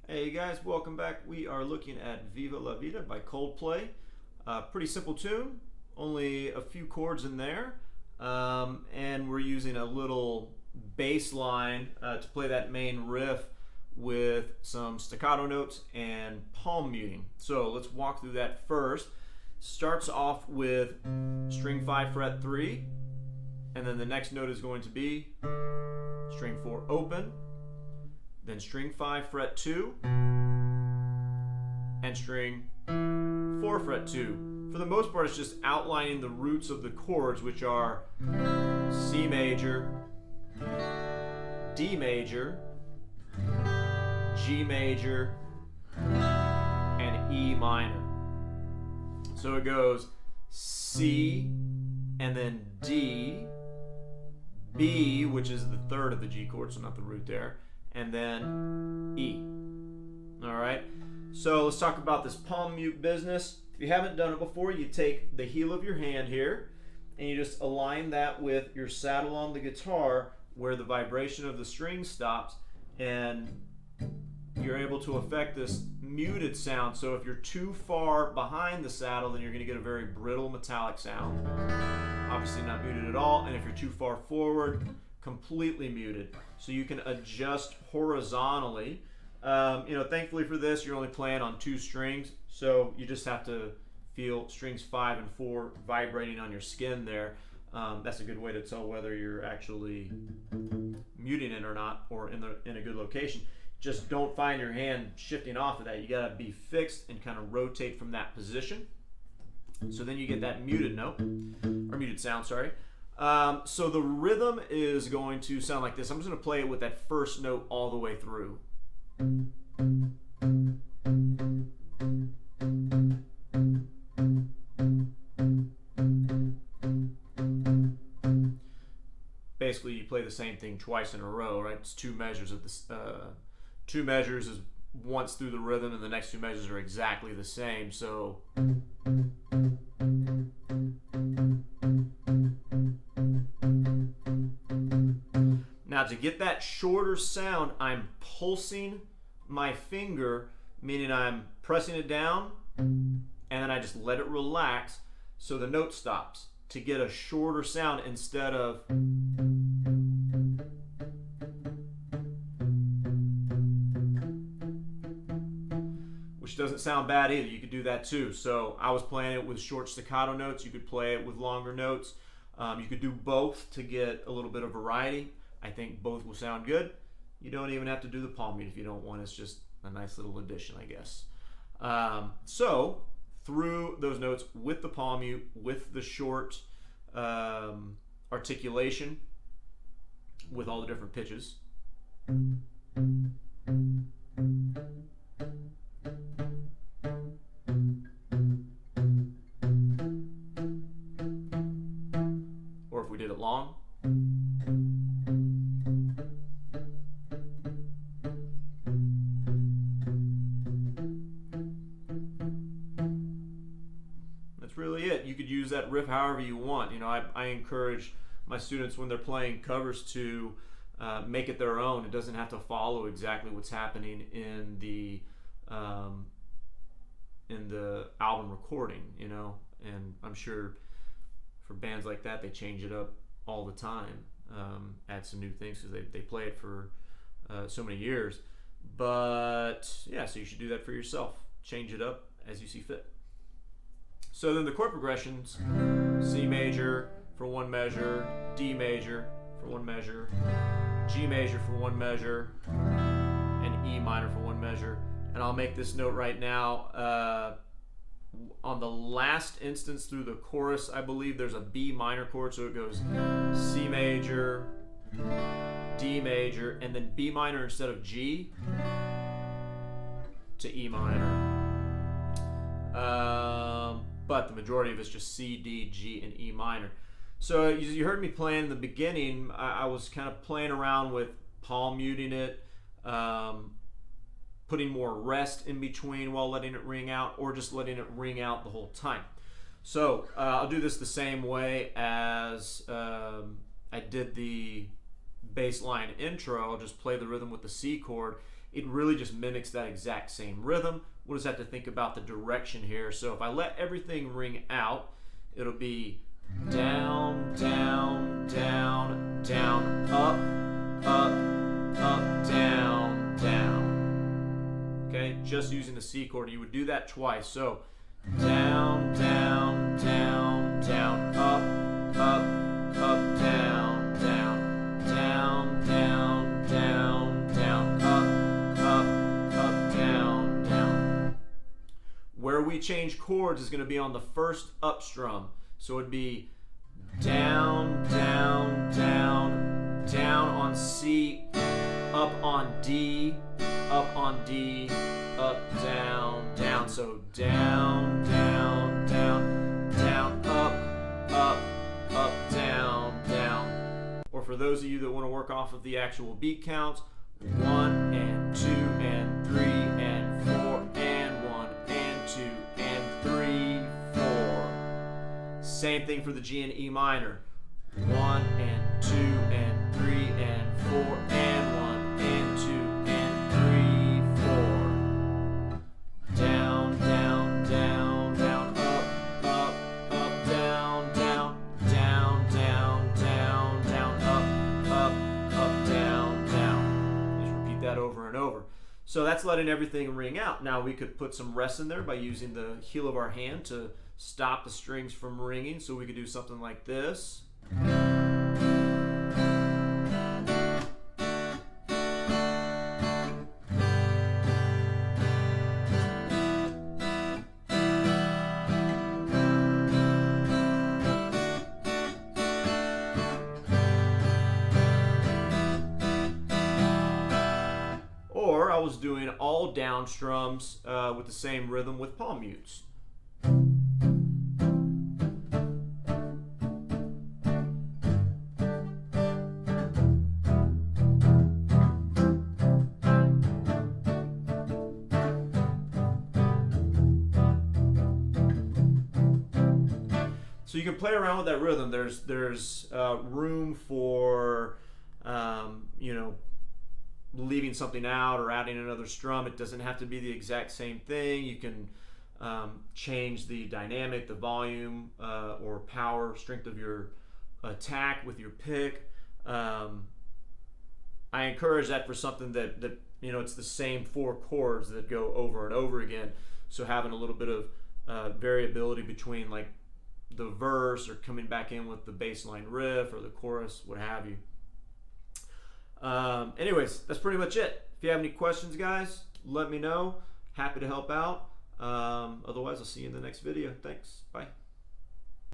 Hey guys, welcome back. We are looking at Viva La Vida by Coldplay. Pretty simple tune, only a few chords in there, and we're using a little bass line to play that main riff with some staccato notes and palm muting. So let's walk through that first. Starts off with string 5 fret 3, and then the next note is going to be string 4 open, then string 5 fret 2, and string 4 fret 2. For the most part, it's just outlining the roots of the chords, which are C major, D major, G major, and E minor. So it goes C, and then D, B, which is the third of the G chord, so not the root there, and then E. All right, so let's talk about this palm mute business. If you haven't done it before, you take the heel of your hand here and you just align that with your saddle on the guitar where the vibration of the string stops, and you're able to affect this muted sound. So if you're too far behind the saddle, then you're going to get a very brittle metallic sound. Obviously not muted at all, and if you're too far forward, completely muted. So you can adjust horizontally. Thankfully for this, you're only playing on 2 strings, so you just have to feel strings 5 and 4 vibrating on your skin there. That's a good way to tell whether you're actually muting it or not, or in a good location. Just don't find your hand shifting off of that. You gotta be fixed and kind of rotate from that position. So then you get that muted note, or muted sound, sorry. So the rhythm is going to sound like this. I'm just gonna play it with that first note all the way through. Basically, you play the same thing twice in a row, right? It's 2 measures of this. 2 measures is once through the rhythm, and the next 2 measures are exactly the same. So. Now to get that shorter sound, I'm pulsing my finger, meaning I'm pressing it down, and then I just let it relax so the note stops to get a shorter sound instead of which doesn't sound bad either. You could do that too. So I was playing it with short staccato notes. You could play it with longer notes. You could do both to get a little bit of variety. I think both will sound good. You don't even have to do the palm mute if you don't want. It's just a nice little addition, I guess. So through those notes with the palm mute, with the short articulation, with all the different pitches. Or if we did it long. That's really it. You could use that riff however you want. I encourage my students when they're playing covers to make it their own. It doesn't have to follow exactly what's happening in the album recording, and I'm sure for bands like that they change it up all the time. Add some new things because they play it for so many years. But yeah, so you should do that for yourself. Change it up as you see fit. So then the chord progressions: C major for one measure, D major for one measure, G major for one measure, and E minor for one measure. And I'll make this note right now. On the last instance through the chorus, I believe there's a B minor chord, so it goes C major, D major, and then B minor instead of G to E minor. But the majority of it's just C, D, G, and E minor. So you heard me playing in the beginning. I was kind of playing around with palm muting it, putting more rest in between while letting it ring out, or just letting it ring out the whole time. So I'll do this the same way as I did the bass line intro. I'll just play the rhythm with the C chord. It really just mimics that exact same rhythm. We'll just have to think about the direction here. So if I let everything ring out, it'll be down, down, down, down, up, up, up, down, down. Okay, just using the C chord. You would do that twice. So down, down, down, down, up, up, up, down, down, down, down, down, down, up, up, up, down, down. Where we change chords is going to be on the first up strum. So it'd be down, down, down, down on C, up on D, up on D, up, down, down. So down, down, down, down, up, up, up, down, down. Or for those of you that want to work off of the actual beat counts, 1 and 2 and 3 and 4 and 1 and 2 and 3, 4. Same thing for the G and E minor. 1 and 2 and 3 and 4 and 1 and 2 and 3, 4. Down, down, down, down, up, up, up, down, down, down, down, down, down, up, up, up, down, down. Just repeat that over and over. So that's letting everything ring out. Now we could put some rest in there by using the heel of our hand to stop the strings from ringing. So we could do something like this. Or I was doing all down strums with the same rhythm with palm mutes. So you can play around with that rhythm. There's room for you know, leaving something out or adding another strum. It doesn't have to be the exact same thing. You can change the dynamic, the volume, or power, strength of your attack with your pick. I encourage that for something that you know, it's the same 4 chords that go over and over again. So having a little bit of variability between like the verse or coming back in with the bass line riff or the chorus, what have you. Anyways, that's pretty much it. If you have any questions, guys, let me know. Happy to help out. Otherwise, I'll see you in the next video. Thanks. Bye.